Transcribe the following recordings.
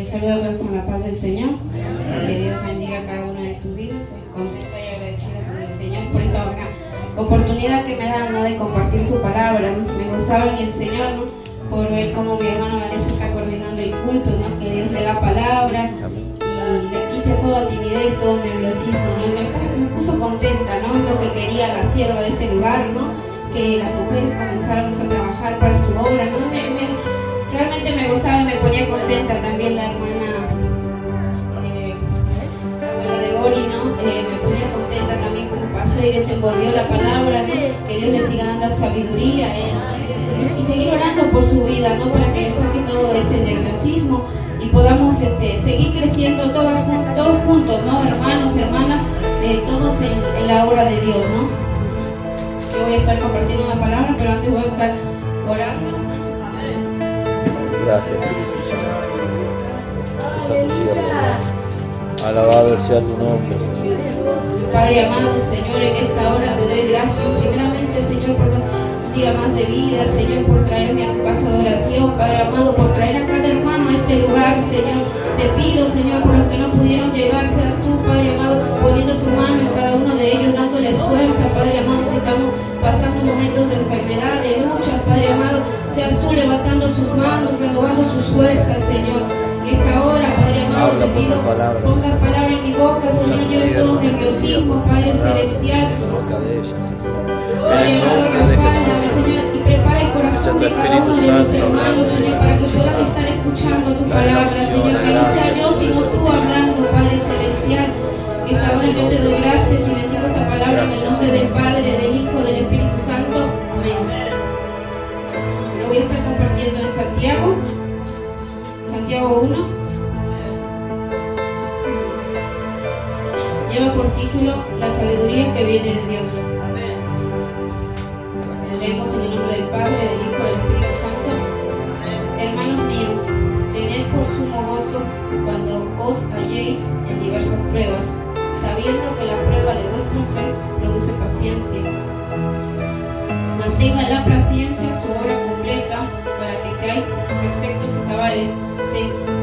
Les saludo a todos con la paz del Señor. Que Dios bendiga a cada una de sus vidas. Contenta y agradecida con el Señor por esta buena oportunidad que me dan, ¿no?, de compartir su palabra, ¿no? Me gozaba en el Señor, ¿no?, por ver cómo mi hermano Vanessa está coordinando el culto, ¿no?, que Dios le da palabra y le quita toda timidez, todo nerviosismo, ¿no? Y me puso contenta, ¿no? Es lo que quería la sierva de este lugar, ¿no? Que las mujeres comenzáramos a trabajar para su obra, ¿no? Realmente me gozaba y me ponía contenta. También la hermana de Ori, ¿no? Me ponía contenta también como pasó y desenvolvió la palabra, ¿no? Que Dios le siga dando sabiduría, y seguir orando por su vida, ¿no? Para que le saque todo ese nerviosismo y podamos seguir creciendo todos juntos, ¿no? Hermanos, hermanas, todos en la obra de Dios, ¿no? Yo voy a estar compartiendo una palabra, pero antes voy a estar orando. Gracias, Espíritu Santo. Esa tu sierva. Alabado sea tu nombre, Señor. Padre amado, Señor, en esta hora te doy gracias. Primeramente, Señor, por un día más de vida, Señor, por traerme a tu casa de oración. Padre amado, por traer a cada hermano a este lugar, Señor. Te pido, Señor, por los que no pudieron llegar, seas tú, Padre amado, poniendo tu mano en cada uno de ellos, dándoles fuerza, Padre amado, si estamos pasando momentos de enfermedad, de luchas, Padre amado, seas tú levantando sus manos, renovando sus fuerzas, Señor. En esta hora, Padre amado, te pido, pongas palabra en mi boca, Señor, lleves todo nerviosismo, Padre celestial. Padre amado, respáldame, Señor, y prepara el corazón de cada uno de mis hermanos, Señor, para que puedan estar escuchando tu palabra, Señor, que no sea yo, sino tú hablando, Padre celestial. En esta hora yo te doy gracias y bendigo esta palabra en el nombre del Padre, del Hijo, del Espíritu Santo. Amén. Lo voy a estar compartiendo en Santiago 1. Lleva por título La sabiduría que viene de Dios. Lo leemos en el nombre del Padre, del Hijo y del Espíritu Santo. Hermanos míos, tened por sumo gozo cuando os halléis en diversas pruebas, sabiendo que la prueba de vuestra fe produce paciencia. Mas tenga la paciencia su obra completa, para que seáis perfectos y cabales,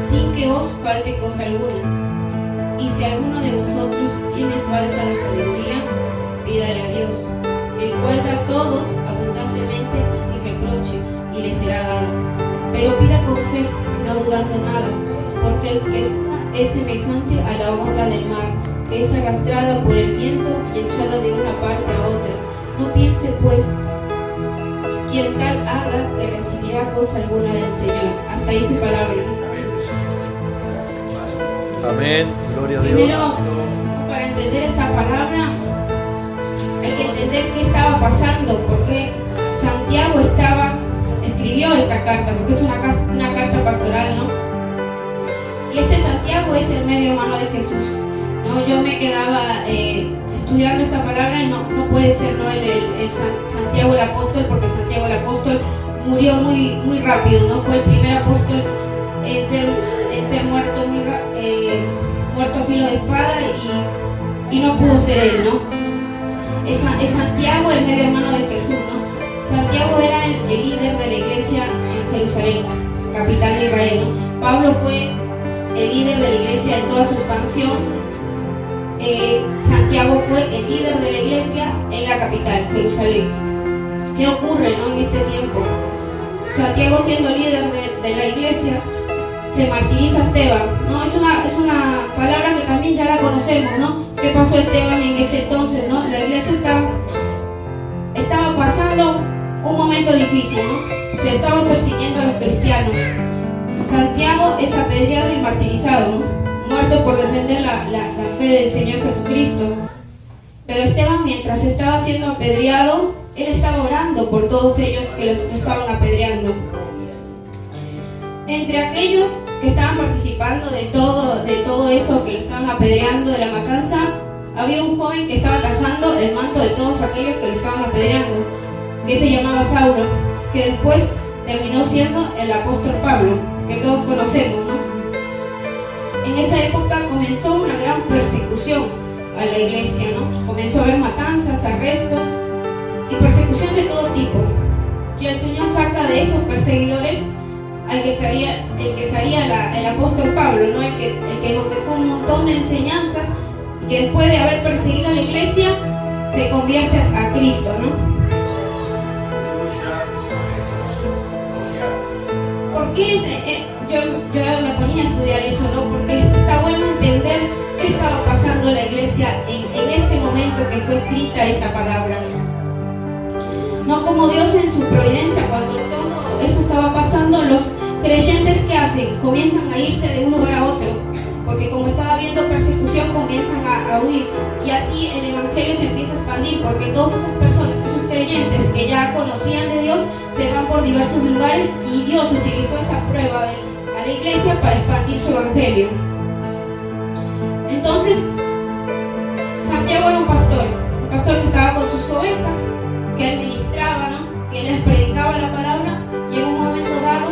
sin que os falte cosa alguna. Y si alguno de vosotros tiene falta de sabiduría, pídale a Dios, el cual da a todos abundantemente y sin reproche, y le será dado. Pero pida con fe, no dudando nada, porque el que es semejante a la onda del mar, que es arrastrada por el viento y echada de una parte a otra. No piense pues quien tal haga que recibirá cosa alguna del Señor. Hasta ahí su palabra. Amén. Gloria a Dios. Primero, para entender esta palabra, hay que entender qué estaba pasando, porque Santiago escribió esta carta, porque es una carta pastoral, ¿no? Y Santiago es el medio hermano de Jesús, ¿no? Yo me quedaba estudiando esta palabra y no puede ser, ¿no?, el Santiago el apóstol, porque Santiago el apóstol murió muy rápido, ¿no? Fue el primer apóstol en ser muerto muerto a filo de espada, y no pudo ser él, ¿no? Es Santiago el medio hermano de Jesús, ¿no? Santiago era el líder de la iglesia en Jerusalén, capital de Israel, ¿no? Pablo fue el líder de la iglesia en toda su expansión. Santiago fue el líder de la iglesia en la capital, Jerusalén. ¿Qué ocurre, ¿no?, en este tiempo? Santiago, siendo líder de la iglesia, se martiriza a Esteban, ¿no? Es una palabra que también ya la conocemos, ¿no? ¿Qué pasó a Esteban en ese entonces, no? La iglesia estaba pasando un momento difícil, ¿no? Se estaban persiguiendo a los cristianos. Santiago es apedreado y martirizado, ¿no?, muerto por defender la fe del Señor Jesucristo. Pero Esteban, mientras estaba siendo apedreado, él estaba orando por todos ellos que lo estaban apedreando. Entre aquellos que estaban participando de todo eso que lo estaban apedreando, de la matanza, había un joven que estaba tajando el manto de todos aquellos que lo estaban apedreando, que se llamaba Saulo, que después terminó siendo el apóstol Pablo, que todos conocemos, ¿no? En esa época comenzó una gran persecución a la iglesia, ¿no? Comenzó a haber matanzas, arrestos y persecución de todo tipo. Y el Señor saca de esos perseguidores el que sería el apóstol Pablo, ¿no? el que nos dejó un montón de enseñanzas y que después de haber perseguido a la iglesia se convierte a Cristo, ¿no? ¿Por qué yo me ponía a estudiar eso, ¿no? Porque está bueno entender qué estaba pasando en la iglesia en ese momento que fue escrita esta palabra. No como Dios en su providencia, cuando todo eso estaba pasando, los creyentes, ¿qué hacen? Comienzan a irse de un lugar a otro, porque como estaba habiendo persecución, comienzan a huir, y así el evangelio se empieza a expandir, porque todas esas personas, esos creyentes que ya conocían de Dios, se van por diversos lugares, y Dios utilizó esa prueba a la iglesia para expandir su evangelio. Entonces, Santiago era un pastor que estaba con sus ovejas, que él ministraba, ¿no? Que él les predicaba la palabra, y en un momento dado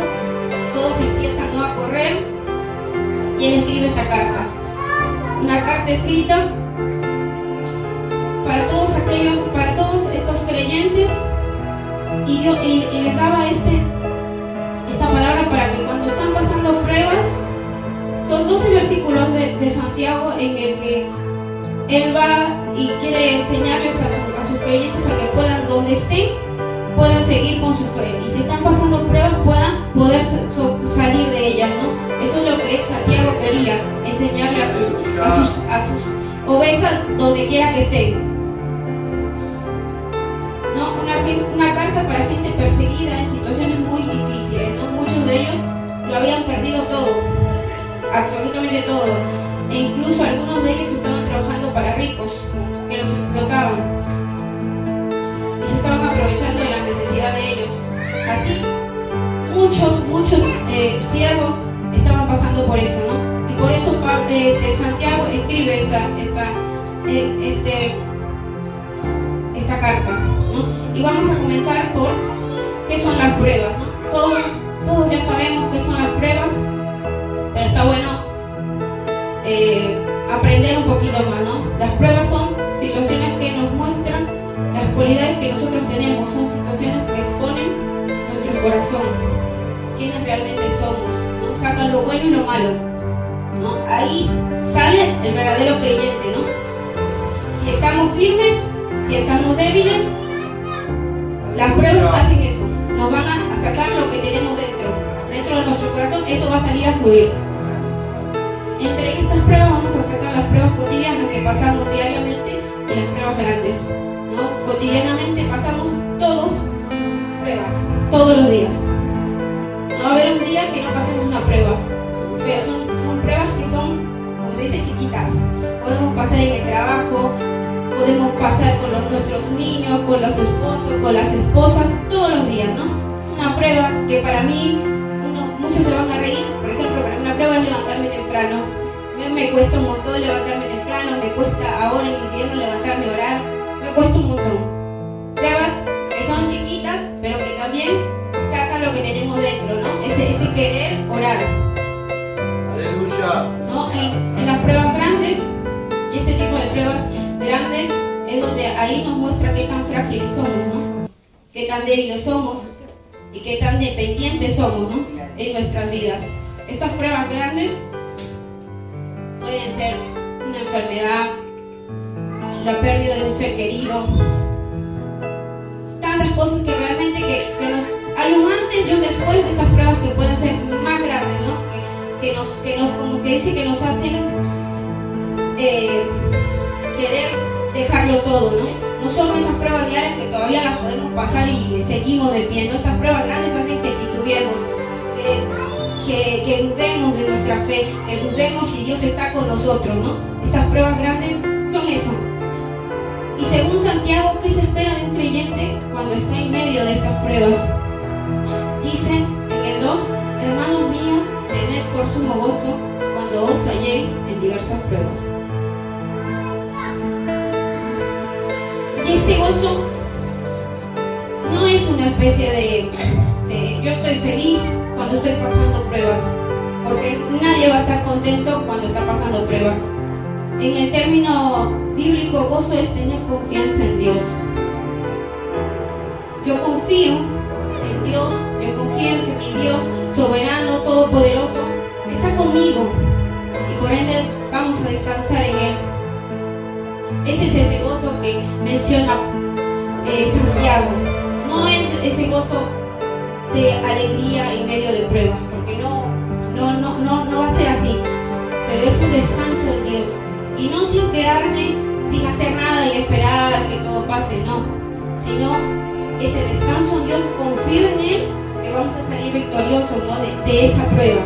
todos empiezan, ¿no?, a correr, y él escribe esta carta, una carta escrita para todos estos creyentes, y les daba esta palabra para que cuando están pasando pruebas. Son 12 versículos de Santiago en el que él va y quiere enseñarles a sus creyentes a que puedan, donde estén, puedan seguir con su fe, y si están pasando pruebas puedan poder salir de ellas, ¿no? Eso es lo que Santiago quería, enseñarle a sus ovejas donde quiera que estén, ¿no? Una carta para gente perseguida en situaciones muy difíciles, ¿no? Muchos de ellos lo habían perdido todo, absolutamente todo, e incluso algunos de ellos estaban trabajando para ricos que los explotaban y se estaban aprovechando de la necesidad de ellos. Así muchos siervos estaban pasando por eso, ¿no? Y por eso Santiago escribe esta carta, ¿no? Y vamos a comenzar por qué son las pruebas, ¿no? Todos ya sabemos qué son las pruebas, pero está bueno aprender un poquito más, ¿no? Las pruebas son situaciones que nos muestran las cualidades que nosotros tenemos, son situaciones que exponen nuestro corazón, quiénes realmente somos, ¿no? Sacan lo bueno y lo malo, ¿no? Ahí sale el verdadero creyente, ¿no? Si estamos firmes, si estamos débiles, las pruebas hacen eso, nos van a sacar lo que tenemos dentro de nuestro corazón, eso va a salir a fluir. Entre estas pruebas vamos a sacar las pruebas cotidianas que pasamos diariamente y las pruebas grandes, ¿no? Cotidianamente pasamos todos pruebas, todos los días. No va a haber un día que no pasemos una prueba, pero son pruebas que son, como se dice, chiquitas. Podemos pasar en el trabajo, podemos pasar con nuestros niños, con los esposos, con las esposas, todos los días, ¿no? Una prueba que para mí, muchos se van a reír, por ejemplo, para mí una prueba es levantarme temprano. Me cuesta un montón levantarme temprano, me cuesta ahora en invierno levantarme a orar, me cuesta un montón. Pruebas que son chiquitas, pero que también sacan lo que tenemos dentro, ¿no? Ese querer orar. Aleluya. ¿No? En las pruebas grandes, y este tipo de pruebas grandes es donde ahí nos muestra qué tan frágiles somos, ¿no? Qué tan débiles somos y qué tan dependientes somos, ¿no?, en nuestras vidas. Estas pruebas grandes pueden ser una enfermedad, la pérdida de un ser querido, tantas cosas que realmente hay un antes y un después de estas pruebas que pueden ser más grandes, ¿no? Que nos como que dice que nos hacen querer dejarlo todo, ¿no? No son esas pruebas diarias que todavía las podemos pasar y seguimos de pie, ¿no? Estas pruebas grandes hacen que titubeemos, que dudemos de nuestra fe, que dudemos si Dios está con nosotros, ¿no? Estas pruebas grandes son eso. Y según Santiago, ¿qué se espera de un creyente cuando está en medio de estas pruebas? Dice en el 2, hermanos míos, tened por sumo gozo cuando os halléis en diversas pruebas. Y este gozo no es una especie de yo estoy feliz cuando estoy pasando pruebas, porque nadie va a estar contento cuando está pasando pruebas. En el término bíblico, gozo es tener confianza en Dios. Yo confío en en Dios, yo confío en que mi Dios soberano, todopoderoso, está conmigo y por ende vamos a descansar en Él. Ese es ese gozo que menciona Santiago. No es ese gozo de alegría en medio de pruebas, porque no va a ser así, pero es un descanso en Dios, y no sin quedarme sin hacer nada y esperar que todo pase, no, sino ese descanso en Dios, confío en Él, que vamos a salir victoriosos, ¿no? de esa prueba.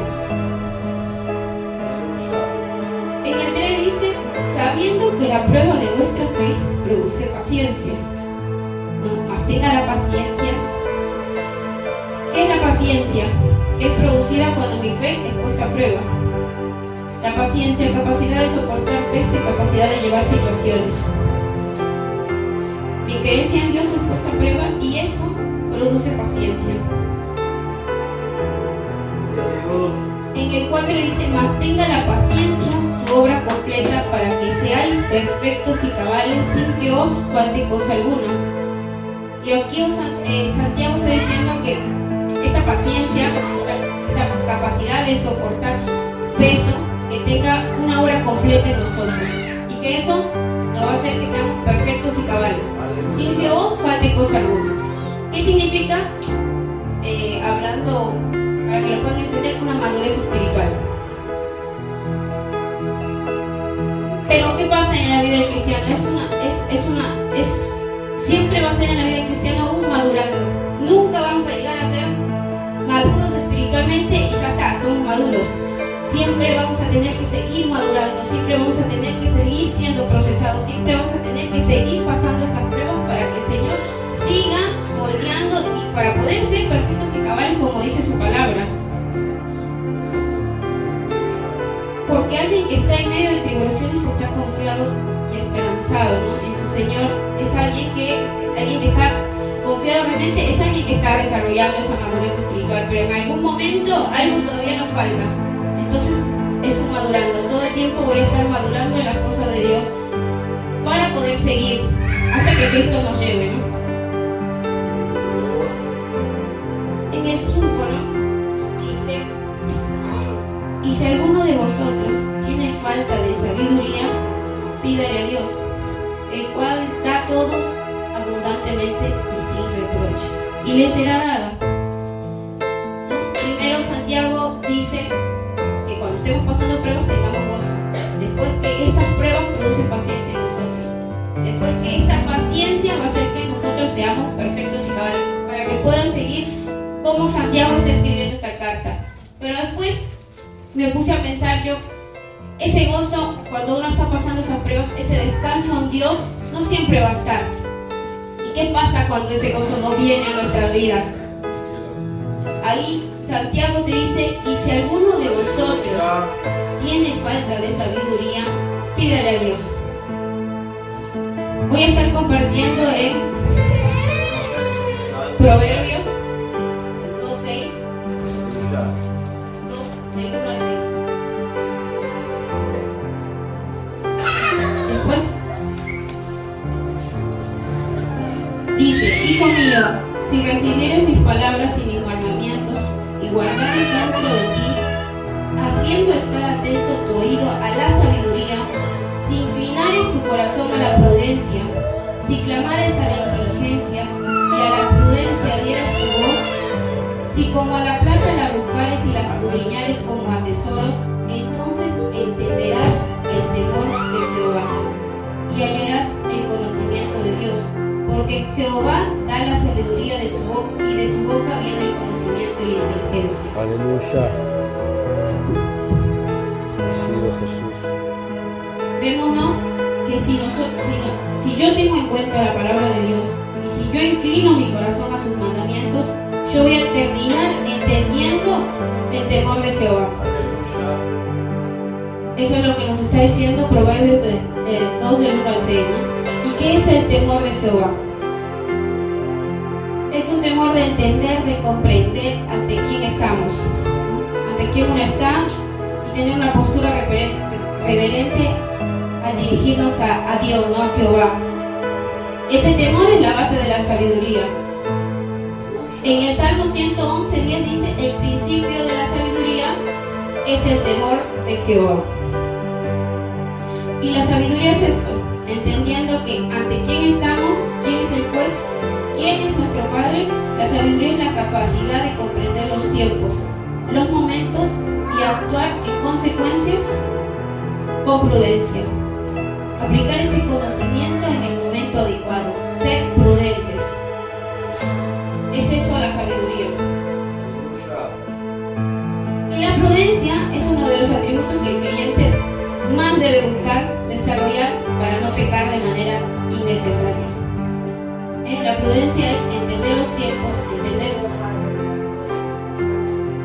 En el 3 dice, sabiendo que la prueba de vuestra fe produce paciencia, ¿no? Mas tenga la paciencia. ¿Qué es la paciencia? Que es producida cuando mi fe es puesta a prueba. La paciencia, capacidad de soportar peso y capacidad de llevar situaciones. Mi creencia en Dios es puesta a prueba y eso produce paciencia. En el 4 dice, mas tenga la paciencia su obra completa para que seáis perfectos y cabales sin que os falte cosa alguna. Y aquí Santiago está diciendo que esta paciencia, esta capacidad de soportar peso, que tenga una obra completa en nosotros y que eso nos va a hacer que seamos perfectos y cabales sin que os falte cosa alguna. ¿Qué significa? Hablando para que lo puedan entender, una madurez espiritual. Pero ¿qué pasa en la vida del cristiano? Siempre va a ser en la vida del cristiano un madurando. Nunca vamos a llegar a ser maduros espiritualmente y ya está, somos maduros. Siempre vamos a tener que seguir madurando, siempre vamos a tener que seguir siendo procesados, siempre vamos a tener que seguir pasando estas pruebas para que el Señor siga moldeando y para poder ser perfectos y cabales como dice su palabra. Porque alguien que está en medio de tribulaciones está confiado y esperanzado, ¿no? En su Señor. Es alguien que está confiado realmente, es alguien que está desarrollando esa madurez espiritual, pero en algún momento algo todavía nos falta. Entonces es un madurando. Todo el tiempo voy a estar madurando en las cosas de Dios para poder seguir hasta que Cristo nos lleve, ¿no? En el 5, ¿no? Dice, y si alguno de vosotros tiene falta de sabiduría, pídale a Dios, el cual da a todos abundantemente y sin reproche, y le será dada. Primero Santiago dice que cuando estemos pasando pruebas tengamos gozo. Después que estas pruebas producen paciencia en nosotros. Después que esta paciencia va a hacer que nosotros seamos perfectos y cabales, para que puedan seguir como Santiago está escribiendo esta carta. Pero después me puse a pensar yo, ese gozo cuando uno está pasando esas pruebas, ese descanso en Dios no siempre va a estar. ¿Y qué pasa cuando ese gozo no viene en nuestra vida? Ahí Santiago te dice, y si alguno de vosotros tiene falta de sabiduría, pídale a Dios. Voy a estar compartiendo en Proverbios 2:6, 2 del 1 al 6. Después dice, hijo mío, si recibieres mis palabras y mis mandamientos y guardares dentro de ti, haciendo estar atento tu oído a la sabiduría, si inclinares tu corazón a la prudencia, si clamares a la inteligencia y a la prudencia dieras tu voz, si como a la plata la buscares y la escudriñares como a tesoros, entonces entenderás el temor de Jehová y hallarás el conocimiento de Dios. Porque Jehová da la sabiduría de su boca, y de su boca viene el conocimiento y la inteligencia. Aleluya. Bendecido Jesús. Vemos, ¿no? Que si yo tengo en cuenta la palabra de Dios y si yo inclino mi corazón a sus mandamientos, yo voy a terminar entendiendo el temor de Jehová. Eso es lo que nos está diciendo Proverbios 2 del 1 al 6, ¿no? ¿Y qué es el temor de Jehová? Es un temor de entender, de comprender ante quién estamos, ¿no? Ante quién uno está, y tener una postura reverente al dirigirnos a Dios, ¿no? A Jehová. Ese temor es la base de la sabiduría. En el Salmo 111:10 dice: el principio de la sabiduría es el temor de Jehová. Y la sabiduría es esto, entendiendo que ante quién estamos, quién es el juez, quién es nuestro Padre. La sabiduría es la capacidad de comprender los tiempos, los momentos y actuar en consecuencia con prudencia. Aplicar ese conocimiento en el momento adecuado, ser prudentes. Es eso la sabiduría. Y la prudencia es uno de los atributos que el creyente más debe buscar desarrollar para no pecar de manera innecesaria. La prudencia es entender los tiempos, entender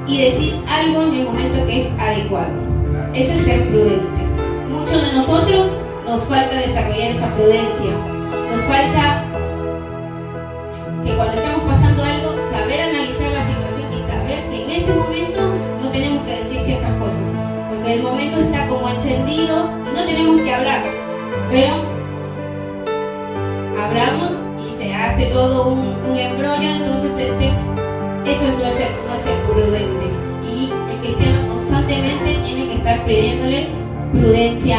y decir algo en el momento que es adecuado. Eso es ser prudente. Muchos de nosotros nos falta desarrollar esa prudencia. Nos falta que cuando estamos pasando algo, saber analizar la situación y saber que en ese momento no tenemos que decir ciertas cosas, porque el momento está como encendido y no tenemos que hablar, pero hablamos y se hace todo un embrollo. Entonces eso no es ser prudente, y el cristiano constantemente tiene que estar pidiéndole prudencia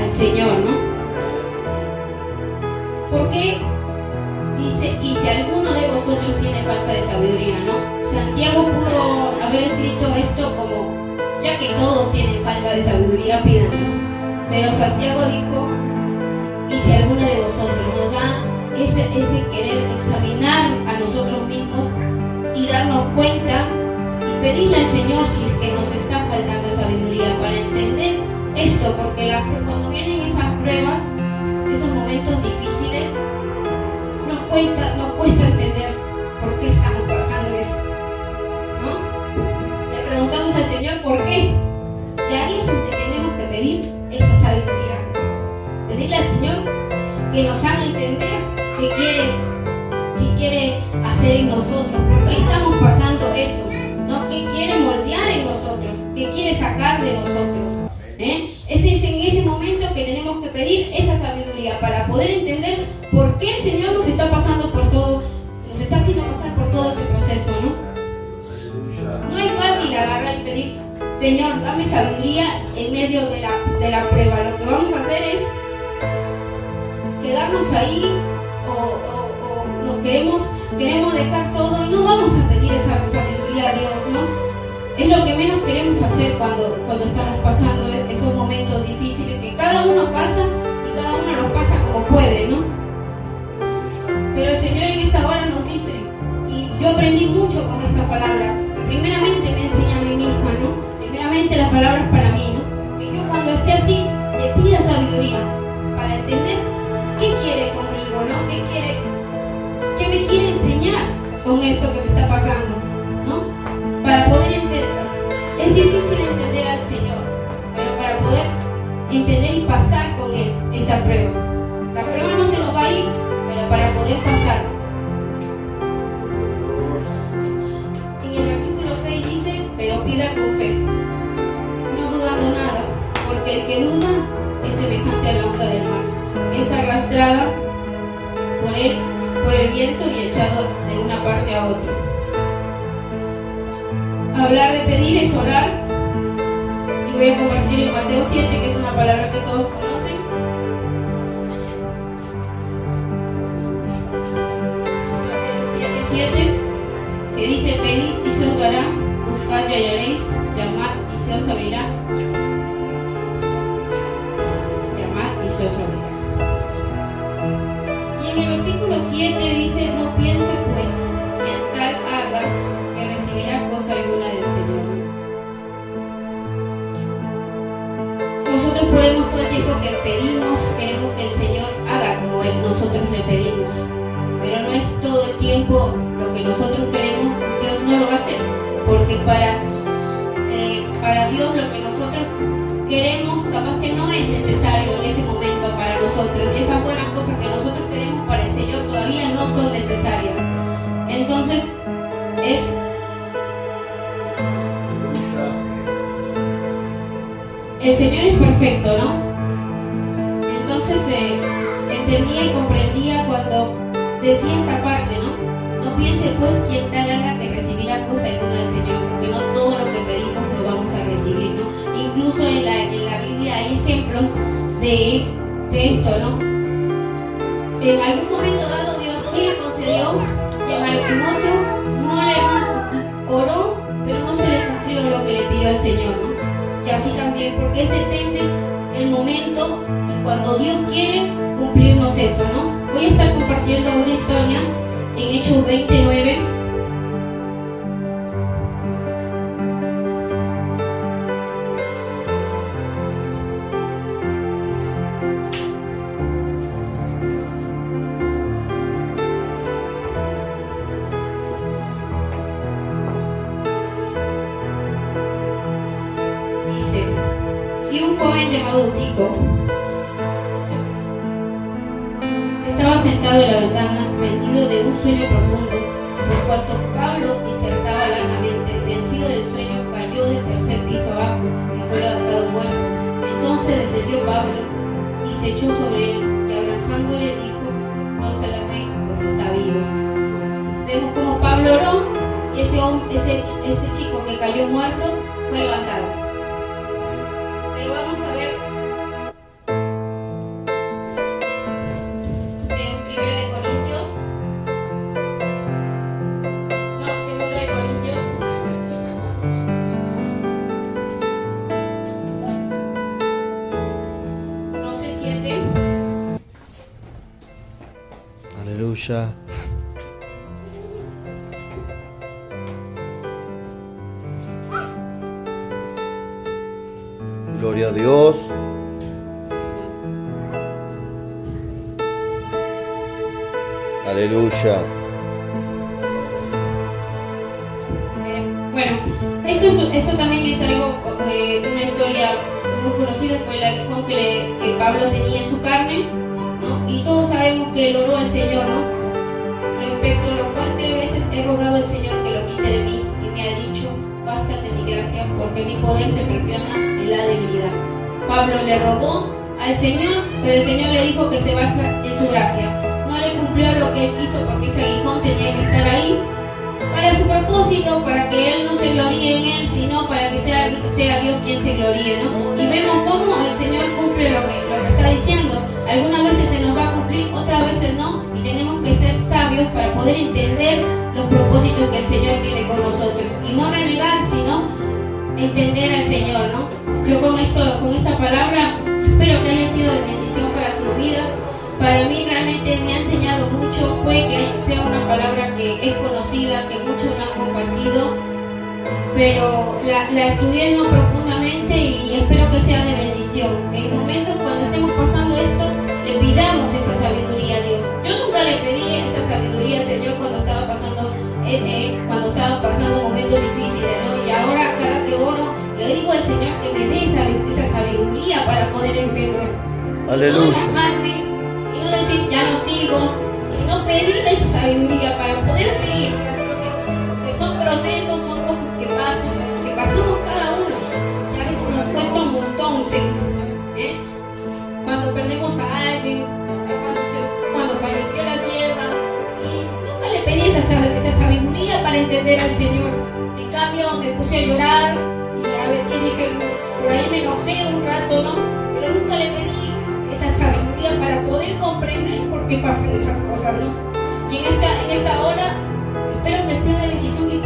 al Señor, ¿no? Porque dice: y si alguno de vosotros tiene falta de sabiduría, ¿no? Santiago pudo haber escrito esto como: ya que todos tienen falta de sabiduría, pídanlo. Pero Santiago dijo: y si alguno de vosotros nos da ese querer examinar a nosotros mismos y darnos cuenta y pedirle al Señor si es que nos está faltando sabiduría para entender esto, porque cuando vienen esas pruebas, esos momentos difíciles, nos cuesta entender por qué estamos pasando eso, ¿no? Le preguntamos al Señor por qué, y ahí es donde tenemos que pedir esa sabiduría, pedirle al Señor que nos haga entender qué quiere hacer en nosotros, por qué estamos pasando eso, ¿no? ¿Qué quiere moldear en nosotros? ¿Qué quiere sacar de nosotros? Es en ese momento que tenemos que pedir esa sabiduría para poder entender por qué el Señor nos está pasando por todo, nos está haciendo pasar por todo ese proceso, ¿no? No es fácil agarrar y pedir: Señor, dame sabiduría en medio de la prueba. Lo que vamos a hacer es quedarnos ahí o nos queremos dejar todo y no vamos a pedir esa sabiduría a Dios, ¿no? Es lo que menos queremos hacer cuando estamos pasando esos momentos difíciles que cada uno pasa y cada uno los pasa como puede, ¿no? Pero el Señor en esta hora nos dice, y yo aprendí mucho con esta palabra, que primeramente me enseña a mí misma, ¿no? Primeramente la palabra es para mí, ¿no? Que yo cuando esté así le pida sabiduría para entender qué quiere conmigo, ¿no? ¿Qué me quiere enseñar con esto que me está pasando, ¿no? Para poder entender. Es difícil entender al Señor, pero para poder entender y pasar con Él esta prueba. La prueba no se nos va a ir, pero para poder pasar. En el versículo 6 dice: pero pida con fe, no dudando nada, porque el que duda es semejante a la onda del mar, que es arrastrada por el viento y echado de una parte a otra. Hablar de pedir es orar, y voy a compartir en Mateo 7, que es una palabra que todos conocen. Mateo 7, que dice: pedid y se os dará, buscad y hallaréis, llamad y se os abrirá. Llamad y se os abrirá. Y en el versículo 7 dice: no piense pues quien tal haga que recibirá cosa alguna del Señor. Nosotros podemos todo el tiempo que pedimos, queremos que el Señor haga como nosotros le pedimos, pero no es todo el tiempo lo que nosotros queremos. Dios no lo hace, porque para Dios lo que nosotros queremos capaz que no es necesario en ese momento para nosotros, y esas buenas cosas que nosotros queremos para el Señor todavía no son necesarias. Entonces el Señor es perfecto, ¿no? Entonces entendía y comprendía cuando decía esta parte, ¿no? No piense pues quien tal haga que recibirá cosa alguna del Señor, porque no todo lo que pedimos lo vamos a recibir, ¿no? Incluso en la Biblia hay ejemplos de esto, ¿no? En algún momento dado Dios sí le concedió, y en otro no le oró, pero no se le cumplió lo que le pidió al Señor, ¿no? Y así también, porque es depende el momento y cuando Dios quiere cumplirnos eso, ¿no? Voy a estar compartiendo una historia en Hechos 29. Dice, y un joven llamado Eutico, que estaba sentado en la ventana, rendido de un sueño profundo, por cuanto Pablo disertaba largamente, vencido del sueño, cayó del tercer piso abajo y fue levantado muerto. Entonces descendió Pablo y se echó sobre él, y abrazándole dijo: no os alarméis, pues está vivo. Vemos como Pablo oró y ese chico que cayó muerto fue levantado. Pero vamos a ver en 2 de Corintios 12:7. Aleluya. Gloria a Dios. Aleluya. Bueno, esto también es algo, una historia muy conocida, fue el aguijón que Pablo tenía en su carne, ¿no? Y todos sabemos que él oró al Señor, ¿no? Respecto a lo cual 3 veces he rogado al Señor que lo quite de mí, y me ha dicho: bástate mi gracia, porque mi poder se perfecciona en la debilidad. Pablo le rogó al Señor, pero el Señor le dijo que se basa en su gracia. No le cumplió lo que él quiso, porque ese aguijón tenía que estar ahí para su propósito, para que él no se gloríe en él, sino para que sea Dios quien se gloríe, ¿no? Y vemos cómo el Señor cumple lo que está diciendo. Algunas veces se nos va a cumplir, otras veces no, y tenemos que ser sabios para poder entender los propósitos que el Señor tiene con nosotros, y no renegar, sino entender al Señor, ¿no? Yo con esta palabra espero que haya sido de bendición para sus vidas. Para mí realmente me ha enseñado mucho. Puede que sea una palabra que es conocida, que muchos la han compartido, pero la estudié no profundamente, y espero que sea de bendición. Que en momentos cuando estemos pasando esto, le pidamos esa sabiduría a Dios. Yo nunca le pedí esa sabiduría al Señor cuando estaba pasando momentos difíciles, ¿no? Y ahora cada que oro, le digo al Señor que me dé esa sabiduría para poder entender. Aleluya. No enojarme y no decir ya no sigo, sino pedirle esa sabiduría para poder seguir. Que son procesos, son cosas que pasan, que pasamos cada uno, y a veces nos cuesta un montón seguir, cuando perdemos a alguien, cuando falleció la sierva, y nunca le pedí esa sabiduría para entender al Señor. En cambio me puse a llorar, y dije, por ahí me enojé un rato, ¿no? Pero nunca le pedí esa sabiduría para poder comprender por qué pasan esas cosas, ¿no? Y en esta hora espero que sea de bendición y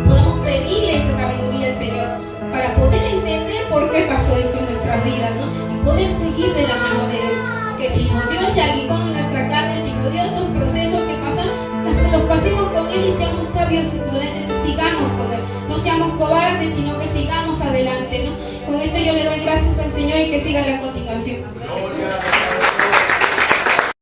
podamos pedirle esa sabiduría al Señor para poder entender por qué pasó eso en nuestras vidas, ¿no? Y poder seguir de la mano de Él. Que si nos dio ese aguijón en nuestra carne, si nos dio estos procesos que pasan, los pasemos con Él y seamos sabios y prudentes y sigamos con Él. No seamos cobardes, sino que sigamos adelante, ¿no? Con esto yo le doy gracias al Señor, y que siga la continuación. Gloria.